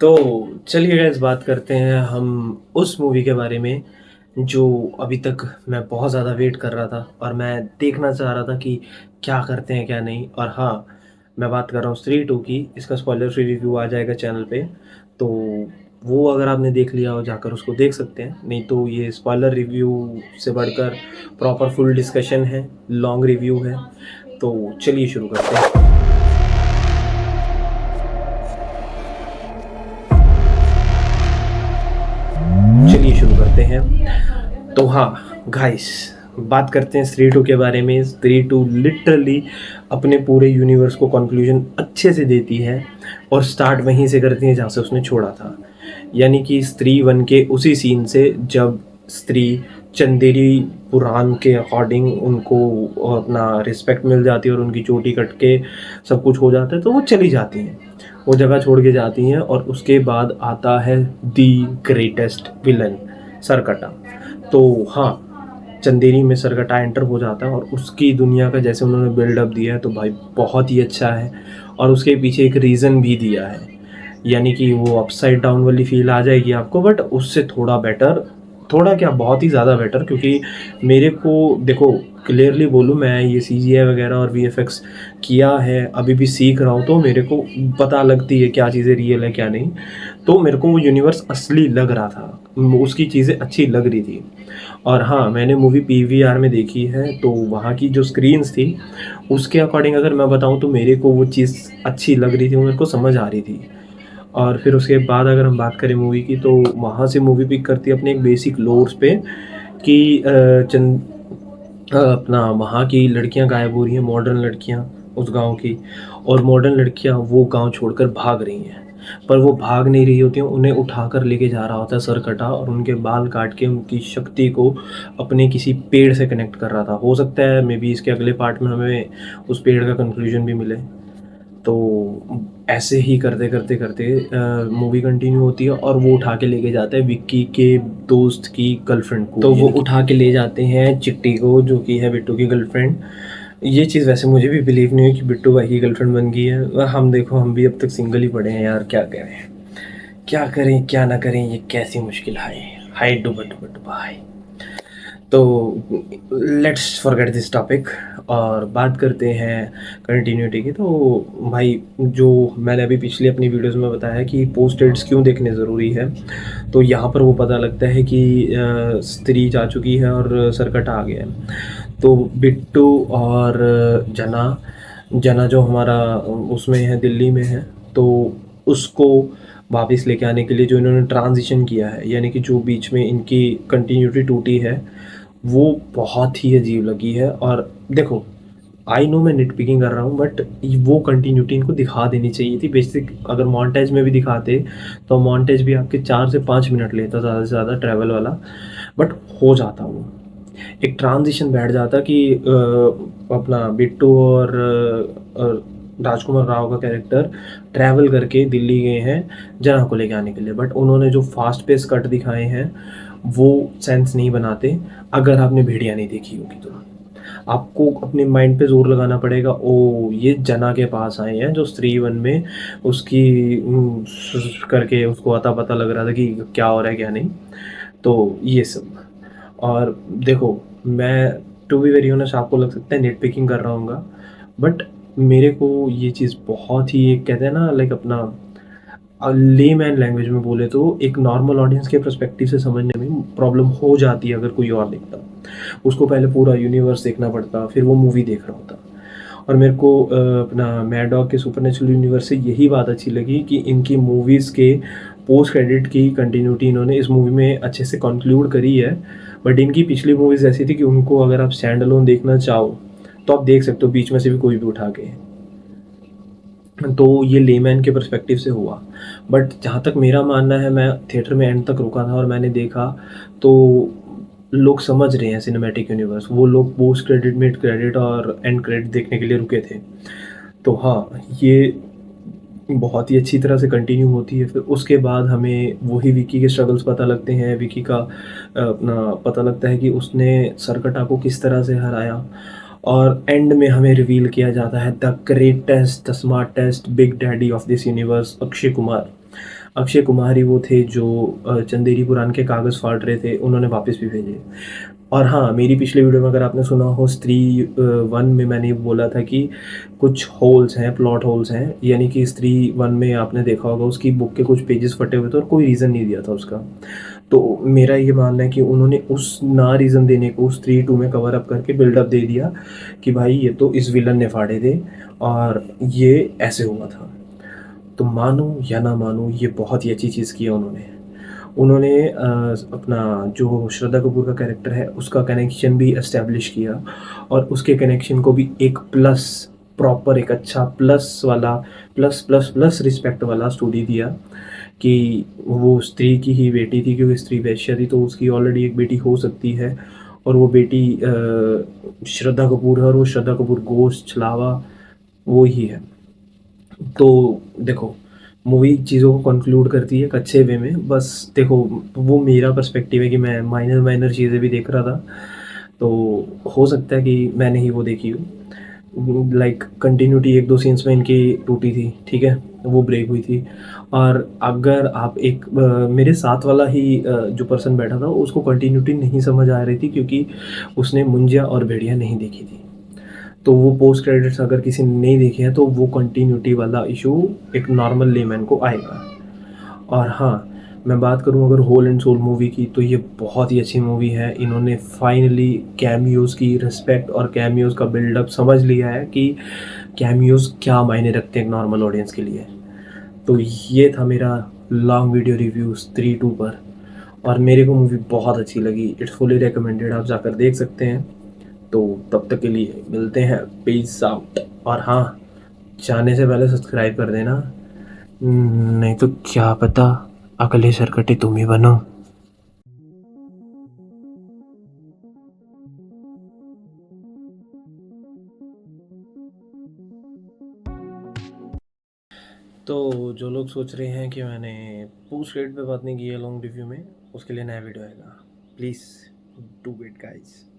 तो चलिए गाइस बात करते हैं हम उस मूवी के बारे में जो अभी तक मैं बहुत ज़्यादा वेट कर रहा था और मैं देखना चाह रहा था कि क्या करते हैं क्या नहीं। और हाँ, मैं बात कर रहा हूँ स्त्री टू की। इसका स्पॉइलर फ्री रिव्यू आ जाएगा चैनल पे, तो वो अगर आपने देख लिया हो जाकर उसको देख सकते हैं। नहीं तो ये स्पॉइलर रिव्यू से बढ़कर प्रॉपर फुल डिस्कशन है, लॉन्ग रिव्यू है। तो चलिए शुरू करते हैं। चलिए शुरू करते हैं। तो हाँ गाइस, बात करते हैं स्त्री टू के बारे में। स्त्री टू लिटरली अपने पूरे यूनिवर्स को कंक्लूजन अच्छे से देती है और स्टार्ट वहीं से करती है जहाँ से उसने छोड़ा था। यानी कि स्त्री वन के उसी सीन से, जब स्त्री चंदेरी पुराण के अकॉर्डिंग उनको अपना रिस्पेक्ट मिल जाती है और उनकी चोटी कट के सब कुछ हो जाता है, तो वो चली जाती हैं, वो जगह छोड़ के जाती हैं। और उसके बाद आता है दी ग्रेटेस्ट विलन, सरकटा। तो हाँ, चंदेरी में सरकटा एंटर हो जाता है और उसकी दुनिया का जैसे उन्होंने बिल्डअप दिया है तो भाई बहुत ही अच्छा है। और उसके पीछे एक रीज़न भी दिया है, यानी कि वो अपसाइड डाउन वाली फील आ जाएगी आपको, बट उससे थोड़ा बेटर, थोड़ा क्या बहुत ही ज़्यादा बेटर। क्योंकि मेरे को देखो, क्लियरली बोलूँ, मैं ये CGI वगैरह और VFX किया है, अभी भी सीख रहा हूँ, तो मेरे को पता लगती है क्या चीज़ें रियल है क्या नहीं। तो मेरे को वो यूनिवर्स असली लग रहा था, उसकी चीज़ें अच्छी लग रही थी। और हाँ, मैंने मूवी PVR में देखी है, तो वहाँ की जो स्क्रीन्स थी उसके अकॉर्डिंग अगर मैं बताऊँ तो मेरे को वो चीज़ अच्छी लग रही थी, वो मेरे को समझ आ रही थी। और फिर उसके बाद अगर हम बात करें मूवी की, तो वहाँ से मूवी पिक करती है अपने एक बेसिक लोर्स पे कि अपना वहाँ की लड़कियाँ गायब हो रही हैं, मॉडर्न लड़कियाँ उस गांव की, और मॉडर्न लड़कियाँ वो गांव छोड़कर भाग रही हैं। पर वो भाग नहीं रही होती हैं, उन्हें उठाकर लेके जा रहा होता है सरकटा, और उनके बाल काट के उनकी शक्ति को अपने किसी पेड़ से कनेक्ट कर रहा था। हो सकता है मे बी इसके अगले पार्ट में हमें उस पेड़ का कंक्लूजन भी मिले। तो ऐसे ही करते करते करते मूवी कंटिन्यू होती है और वो उठा के लेके जाता है विक्की के दोस्त की गर्लफ्रेंड को। तो वो उठा के ले जाते हैं चिट्टी को, जो कि है बिट्टू की गर्लफ्रेंड। ये चीज़ वैसे मुझे भी बिलीव नहीं हुई कि बिट्टू भाई की गर्लफ्रेंड बन गई है। हम देखो, हम भी अब तक सिंगल ही पड़े हैं यार, क्या करें, क्या करें क्या ना करें, ये कैसी मुश्किल है। हाय डू बट भाई। तो लेट्स फॉरगेट दिस टॉपिक और बात करते हैं कंटिन्यूटी की। तो भाई, जो मैंने अभी पिछली अपनी वीडियोस में बताया कि पोस्ट एड्स क्यों देखने ज़रूरी है, तो यहाँ पर वो पता लगता है कि स्त्री जा चुकी है और सरकटा आ गया है। तो बिट्टू और जना, जना जो हमारा उसमें है, दिल्ली में है, तो उसको वापस लेके आने के लिए जो इन्होंने ट्रांजिशन किया है, यानी कि जो बीच में इनकी कंटिन्यूटी टूटी है, वो बहुत ही अजीब लगी है। और देखो, आई नो मैं निट पिकिंग कर रहा हूँ, बट वो कंटिन्यूटी इनको दिखा देनी चाहिए थी। बेसिक अगर मॉन्टेज में भी दिखाते तो मॉन्टेज भी आपके 4 से 5 मिनट लेता ज़्यादा से ज़्यादा, ट्रैवल वाला, बट हो जाता वो एक ट्रांजिशन बैठ जाता कि अपना बिट्टू और राजकुमार राव का कैरेक्टर ट्रैवल करके दिल्ली गए हैं जना को लेके आने के लिए। बट उन्होंने जो फास्ट पेस कट दिखाए हैं वो सेंस नहीं बनाते। अगर आपने भेड़िया नहीं देखी होगी तो आपको अपने माइंड पे जोर लगाना पड़ेगा, ओ ये जना के पास आए हैं जो स्त्री वन में उसकी करके उसको अता पता लग रहा था कि क्या हो रहा है क्या नहीं। तो ये सब। और देखो, मैं टू बी वेरी ऑनेस्ट, आपको लग सकता है नेट पिकिंग कर रहा हूँ, बट मेरे को ये चीज़ बहुत ही, एक कहते हैं ना, लाइक अपना लेमैन लैंग्वेज में बोले तो एक नॉर्मल ऑडियंस के पर्सपेक्टिव से समझने में प्रॉब्लम हो जाती है। अगर कोई और देखता, उसको पहले पूरा यूनिवर्स देखना पड़ता, फिर वो मूवी देख रहा होता। और मेरे को अपना मैड डॉग के सुपरनेचुरल यूनिवर्स से यही बात अच्छी लगी कि इनकी मूवीज़ के पोस्ट क्रेडिट की कंटिन्यूटी इन्होंने इस मूवी में अच्छे से कंक्लूड करी है। बट इनकी पिछली मूवीज़ ऐसी थी कि उनको अगर आप स्टैंड अलोन देखना चाहो तो आप देख सकते हो, बीच में से भी कोई भी उठा के। तो ये लेमैन के पर्सपेक्टिव से हुआ। बट जहाँ तक मेरा मानना है, मैं थिएटर में एंड तक रुका था और मैंने देखा, तो लोग समझ रहे हैं सिनेमैटिक यूनिवर्स। वो लोग पोस्ट क्रेडिट, मिड क्रेडिट और एंड क्रेडिट देखने के लिए रुके थे। तो हाँ, ये बहुत ही अच्छी तरह से कंटिन्यू होती है। फिर उसके बाद हमें वही विकी के स्ट्रगल्स पता लगते हैं। विकी का अपना पता लगता है कि उसने सरकटा को किस तरह से हराया। और एंड में हमें रिवील किया जाता है the greatest, the smartest big daddy of this universe, Akshay Kumar. Akshay Kumar ही वो थे जो चंदेरी पुराण के कागज़ फाड़ रहे थे, उन्होंने वापस भी भेजे। और हाँ, मेरी पिछले वीडियो में अगर आपने सुना हो स्त्री 1 में मैंने बोला था कि कुछ होल्स हैं, प्लॉट होल्स हैं, यानी कि स्त्री 1 में आपने देखा होगा उसकी बुक के कुछ पेजेस फटे हुए थे और कोई रीज़न नहीं दिया था उसका। तो मेरा ये मानना है कि उन्होंने उस ना रीज़न देने को स्त्री 2 में कवर अप करके बिल्डअप दे दिया कि भाई ये तो इस विलन ने फाड़े थे और ये ऐसे हुआ था। तो मानो या ना मानो, ये बहुत ही अच्छी चीज़ की है उन्होंने। उन्होंने अपना जो श्रद्धा कपूर का कैरेक्टर है उसका कनेक्शन भी एस्टेब्लिश किया और उसके कनेक्शन को भी एक प्लस, प्रॉपर एक अच्छा प्लस वाला, प्लस प्लस प्लस रिस्पेक्ट वाला स्टोरी दिया कि वो स्त्री की ही बेटी थी, क्योंकि स्त्री वैश्या थी तो उसकी ऑलरेडी एक बेटी हो सकती है और वो बेटी श्रद्धा कपूर है और वो श्रद्धा कपूर गोश्त छलावा वो ही है। तो देखो, मूवी चीज़ों को कंक्लूड करती है एक अच्छे वे में। बस देखो, वो मेरा पर्सपेक्टिव है कि मैं माइनर माइनर चीज़ें भी देख रहा था, तो हो सकता है कि मैंने ही वो देखी हो। लाइक कंटिन्यूटी एक दो सीन्स में इनकी टूटी थी, ठीक है, वो ब्रेक हुई थी। और अगर आप एक मेरे साथ वाला ही जो पर्सन बैठा था उसको कंटिन्यूटी नहीं समझ आ रही थी, क्योंकि उसने मुंजिया और भेड़िया नहीं देखी थी। तो वो पोस्ट क्रेडिट्स अगर किसी ने नहीं देखे हैं तो वो कंटिन्यूटी वाला इशू एक नॉर्मल लेमैन को आएगा। और हाँ, मैं बात करूँ अगर होल एंड सोल मूवी की, तो ये बहुत ही अच्छी मूवी है। इन्होंने फाइनली कैमियोज़ की रिस्पेक्ट और कैमियोज़ का बिल्डअप समझ लिया है कि कैमियोज़ क्या मायने रखते हैं एक नॉर्मल ऑडियंस के लिए। तो ये था मेरा लॉन्ग वीडियो रिव्यू स्त्री 2 पर, और मेरे को मूवी बहुत अच्छी लगी। इट्स फुली रिकमेंडेड, आप जाकर देख सकते हैं। तो तब तक के लिए मिलते हैं, पीस आउट। और हाँ, जाने से पहले सब्सक्राइब कर देना, नहीं तो क्या पता अगले सरकटे तुम ही बनो। तो जो लोग सोच रहे हैं कि मैंने पोस्ट क्रेडिट पे बात नहीं की है लॉन्ग रिव्यू में, उसके लिए नया वीडियो आएगा। Please do it guys.